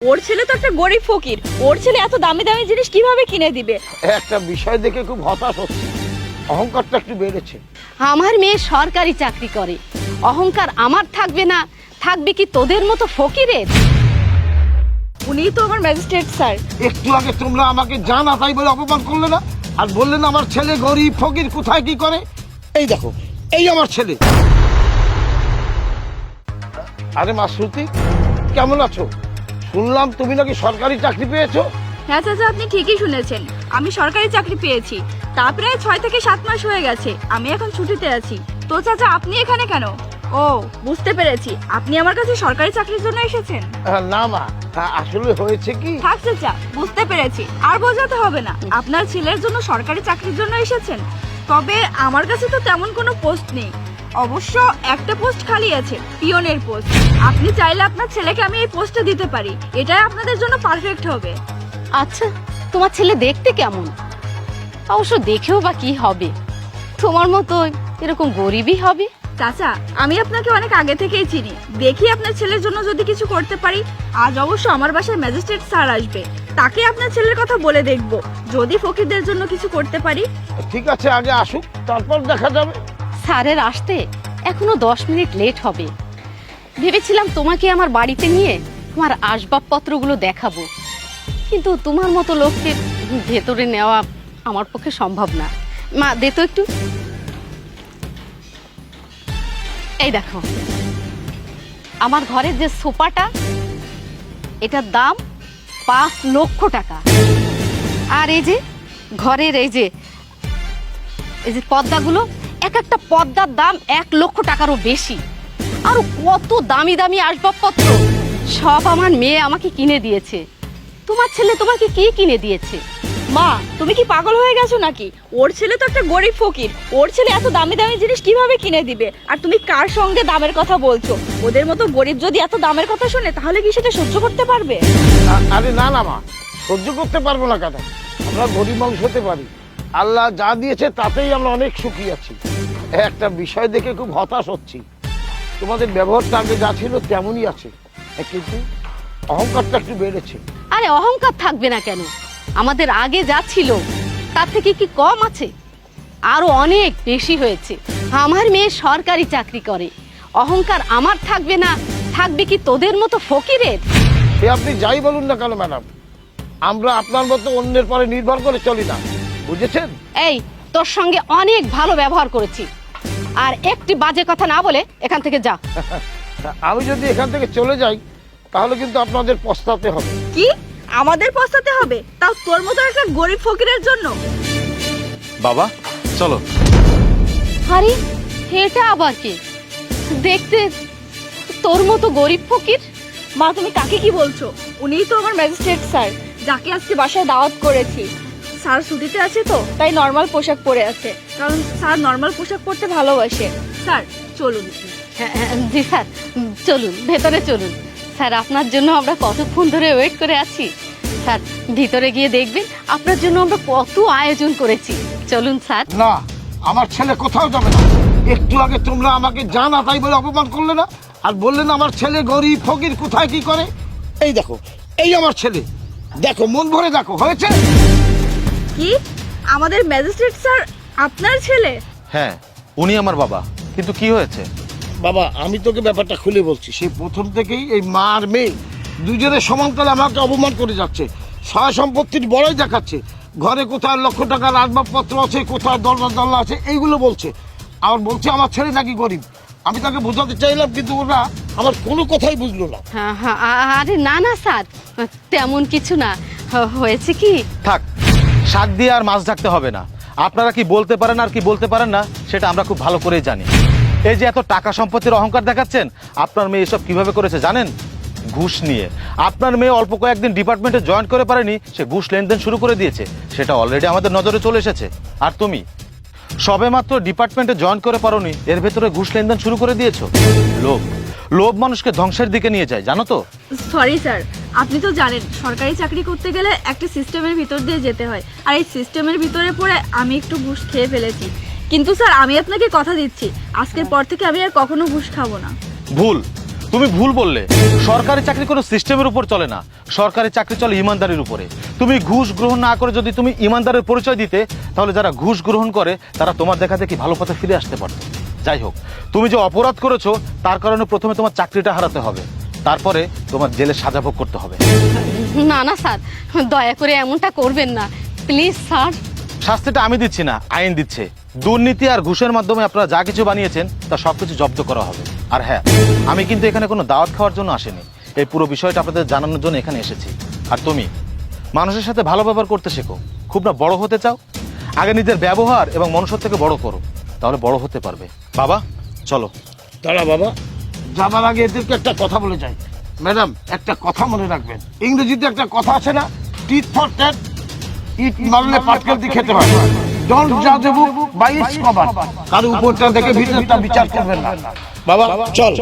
ওর ছেলে তো একটা গরিব ফকির, ওর ছেলে এত দামি দামি জিনিস কিভাবে কিনে দিবে? একটা বিষয় দেখে খুব হতাশ হচ্ছে, অহংকারটা একটু বেড়েছে। আমার মেয়ে সরকারি চাকরি করে, অহংকার আমার থাকবে না? থাকবে কি তোদের মতো ফকিরের? উনিই তো আমার ম্যাজিস্ট্রেট স্যার। একটু আগে তোমরা আমাকে জানা তাই বলে অপমান করলে না, আর বললে না আমার ছেলে গরিব ফকির কোথায় কি করে। এই দেখো, এই আমার ছেলে। আরে মা শ্রুতি, কেমন আছো? শুনলাম তুমি নাকি সরকারি চাকরি পেয়েছো। হ্যাঁ চাচা, আপনি ঠিকই শুনেছেন, আমি সরকারি চাকরি পেয়েছি। তা প্রায় 6 থেকে 7 মাস হয়ে গেছে, আমি এখন ছুটিতে আছি। তো চাচা আপনি এখানে কেন? ও বুঝতে পেরেছি, আপনি আমার কাছে সরকারি চাকরির জন্য এসেছেন। না মা, আসলে হয়েছে কি। থাক চাচা, বুঝতে পেরেছি, আর বোঝাতে হবে না। আপনার ছেলের জন্য সরকারি চাকরির জন্য এসেছেন। তবে আমার কাছে তো তেমন কোনো পোস্ট নেই, অবশ্য একটা পোস্ট খালি আছে, পিয়নের পোস্ট। আপনি চাইলে আপনার ছেলেকে আমি এই পোস্টে দিতে পারি, এটাই আপনাদের জন্য পারফেক্ট হবে। আচ্ছা, তোমার ছেলে দেখতে কেমন? অবশ্য দেখেও বা কি হবে, তোমার মতো এরকম গরিবই হবে। চাচা, আমি আপনাকে অনেক আগে থেকেই চিনি, দেখি আপনার ছেলের জন্য যদি কিছু করতে পারি। আজ অবশ্য আমার বাসায় ম্যাজিস্ট্রেট স্যার আসবে, তাকে আপনার ছেলের কথা বলে দেখব, যদি ফকিরদের জন্য কিছু করতে পারি। ঠিক আছে, আগে আসুক, তারপর দেখা যাবে। স্যারের আসতে এখনো 10 মিনিট লেট হবে। ভেবেছিলাম তোমাকে আমার বাড়িতে নিয়ে তোমার আসবাবপত্রগুলো দেখাবো, কিন্তু তোমার মতো লোককে ভেতরে নেওয়া আমার পক্ষে সম্ভব না। মা, দে তো একটু। এই দেখো, আমার ঘরের যে সোফাটা, এটার দাম 5 লক্ষ টাকা। আর এই যে ঘরের এই যে পর্দাগুলো, এক একটা পর্দার দাম 1 লক্ষ টাকারও বেশি। আর কত দামি দামি আসবাবপত্র, সব আমার মেয়ে আমাকে কিনে দিয়েছে। তোমার ছেলে তোমাকে কি কিনে দিয়েছে? মা, তুমি কি পাগল হয়ে গেছো নাকি? ওর ছেলে তো একটা গরিব ফকির, ওর ছেলে এত দামি দামি জিনিস কিভাবে কিনে দিবে? আর তুমি কার সঙ্গে দামের কথা বলছো? ওদের মতো গরিব যদি এত দামের কথা শুনে, তাহলে কি সেটা সহ্য করতে পারবে? আরে না না মা, সহ্য করতে পারবো না কেন? আমরা গরিব মানুষ হতে পারি, আল্লাহ যা দিয়েছে তাতেই আমরা অনেক সুখী আছি। একটা বিষয় দেখে খুব হতাশ হচ্ছি, তোমাদের ব্যবহারটা আগে যা ছিল তেমনই আছে, কিন্তু অহংকারটা একটু বেড়েছে। আরে অহংকার থাকবে না কেন? আমাদের আগে যা ছিল তার থেকে কি কম আছে? আরো অনেক বেশি হয়েছে। আমার মেয়ে সরকারি চাকরি করে, অহংকার আমার থাকবে না? থাকবে কি তোদের মতো ফকিরের? সে আপনি যাই বলুন না কেন ম্যাডাম, আমরা আপনার মতো অন্যের পরে নির্ভর করে চলি না, বুঝেছেন? এই, তোর সঙ্গে অনেক ভালো ব্যবহার করেছি, আর একটি বাজে কথা না বলে এখান থেকে যা। আমি যদি এখান থেকে চলে যাই তাহলে কিন্তু আপনাদের পস্তাতে হবে। কি আমাদের পস্তাতে হবে? তাও তোর মতো একটা গরিব ফকিরের জন্য? বাবা চলো। আরে এটা আবার কি? দেখতে তোর মতো গরিব ফকির। মা, তুমি কাকে কি বলছো? উনিই তো আমার ম্যাজিস্ট্রেট স্যার, যাকে আজকে বাসায় দাওয়াত করেছি। স্যার ছুটিতে আছে তো, তাই নর্মাল পোশাক পরে আছে, কারণ স্যার নর্মাল পোশাক পরতে ভালোবাসে। স্যার চলুন। হ্যাঁ, জি স্যার, চলুন ভেতরে চলুন। স্যার, আপনার জন্য আমরা কতক্ষণ ধরে ওয়েট করে আছি। স্যার, ভিতরে গিয়ে দেখবেন আপনার জন্য আমরা কত আয়োজন করেছি। চলুন স্যার। না, আমার ছেলে কোথাও যাবে না। একটু আগে তোমরা আমাকে জানা তাই বলে অপমান করলে না, আর বললেন আমার ছেলে গরিব ফকির কোথায় কি করে। এই দেখো, এই আমার ছেলে, দেখো মন ভরে দেখো, হয়েছে কি আমাদের ম্যাজিস্ট্রেট স্যার আপনার ছেলে? হ্যাঁ, উনি আমার বাবা, কিন্তু কি হয়েছে? বাবা, আমি তোকে ব্যাপারটা খুলে বলছি। সেই প্রথম থেকেই এই মা আর মেয়ে দুজনের সমানতালে আমাকে অপমান করে যাচ্ছে, সয় সম্পত্তির বড়াই দেখাচ্ছে। ঘরে কোথায় লক্ষ টাকার আসবাবপত্র আছে, কোথায় দরজা আছে, এইগুলো বলছে। আর বলছে আমার ছেলে নাকি গরিব। আমি তাকে বোঝাতে চাইলাম, কিন্তু ওরা আমার কোনো কথাই বুঝলো না। হ্যাঁ হ্যাঁ, আরে না না স্যার, তেমন কিছু না। হয়েছে কি, থাক, শাক দিয়ে আর মাছ ঢাকতে হবে না। আপনারা কি বলতে পারেন আর কি বলতে পারেন না সেটা আমরা খুব ভালো করেই জানি। এই যে এত টাকা সম্পত্তির অহংকার দেখাচ্ছেন, আপনার মেয়ে এসব কিভাবে করেছে জানেন? ঘুষ নিয়ে। আপনার মেয়ে অল্প কয়েকদিন ডিপার্টমেন্টে জয়েন করে পারেনি, সে ঘুষ লেনদেন শুরু করে দিয়েছে। সেটা অলরেডি আমাদের নজরে চলে এসেছে। আর তুমি সবেমাত্র ডিপার্টমেন্টে জয়েন করে পারোনি, এর ভেতরে ঘুষ লেনদেন শুরু করে দিয়েছো। লোভ, লোভ মানুষকে ধ্বংসের দিকে নিয়ে যায়, জানো তো? সরি স্যার, আপনি তো জানেন সরকারি চাকরি করতে গেলে একটা সিস্টেমের ভিতর দিয়ে যেতে হয়, আর এই সিস্টেমের ভিতরে পড়ে আমি একটু ঘুষ খেয়ে ফেলেছি। কিন্তু স্যার, আমি আপনাকে কথা দিচ্ছি, আজকের পর থেকে আমি আর কখনো ঘুষ খাবো না। ভুল, তুমি ভুল বললে। সরকারি চাকরি কোনো সিস্টেমের উপর চলে না, সরকারি চাকরি চলে ইমানদারির উপরে। তুমি ঘুষ গ্রহণ না করে যদি তুমি ইমানদারের পরিচয় দিতে, তাহলে যারা ঘুষ গ্রহণ করে তারা তোমার দেখা দেখি ভালো পথে ফিরে আসতে পারত। যাই হোক, তুমি যে অপরাধ করেছো তার কারণে প্রথমে তোমার চাকরিটা হারাতে হবে, তারপরে তোমার জেলে সাজা ভোগ করতে হবে। না না স্যার, দয়া করে এমনটা করবেন না প্লিজ স্যার। শাস্তিটা আমি দিচ্ছি না, আইন দিচ্ছে। দুর্নীতি আর ঘুষের মাধ্যমে আপনারা যা কিছু বানিয়েছেন তা সবকিছু জব্দ করা হবে। আর হ্যাঁ, আমি কিন্তু এখানে কোনো দাওয়াত খাওয়ার জন্য আসিনি, এই পুরো বিষয়টা আপনাদের জানানোর জন্য এখানে এসেছি। আর তুমি মানুষের সাথে ভালো ব্যবহার করতে শেখো, খুব না বড় হতে চাও, আগে নিজের ব্যবহার এবং মনুষ্যত্বকে বড় করো, তাহলে বড় হতে পারবে। বাবা চলো। দাঁড়া বাবা, যাবার আগে এদেরকে একটা কথা বলে যাই। ম্যাডাম, একটা কথা মনে রাখবেন, ইংরেজিতে একটা কথা আছে না, টিথ ফর ট্যাট, ইট মারলে পাটকেল দিয়ে খেতে হয়। ডোন্ট জাজ এ বুক বাই ইটস কভার। কারো উপরটা দেখে ভিতরটা বিচার করবেন না। বাবা চল।